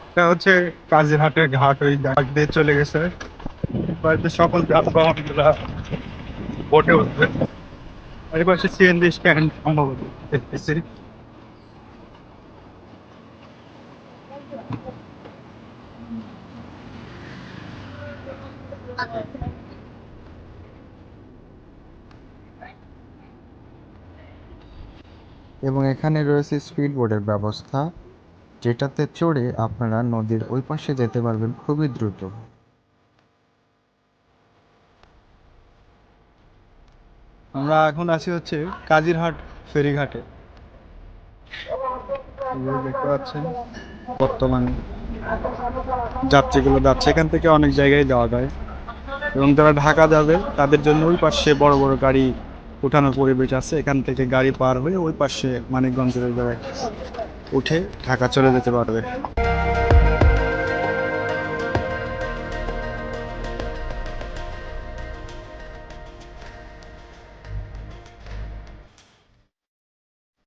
এটা হচ্ছে কাজিরহাটের ঘাট, ওই ঘাট দিয়ে চলে গেছে। বাড়িতে সকল যানবাহন গুলা বোটে উঠবে। আর এই পাশে সিএনজি স্ট্যান্ড সম্ভবত দেখতেছি। এবং এখানে রয়েছে স্পিড বোটের ব্যবস্থা, যেটাতে চড়ে আপনারা নদীর ওই পাশে যেতে পারবেন খুবই দ্রুত। আমরা এখন আছি হচ্ছে কাজিরহাট ফেরিঘাটে। দেখতে পাচ্ছেন বর্তমানে যাত্রীগুলো যাচ্ছে, এখান থেকে অনেক জায়গায় যাওয়া যায়। এবং যারা ঢাকা যাবে তাদের জন্য ওই পাশে বড় বড় গাড়ি উঠানোর পরিবেশ আছে, এখান থেকে গাড়ি পার হয়ে ওই পাশে মানিকগঞ্জের ওই জায়গায় উঠে ঢাকা চলে যেতে পারবে।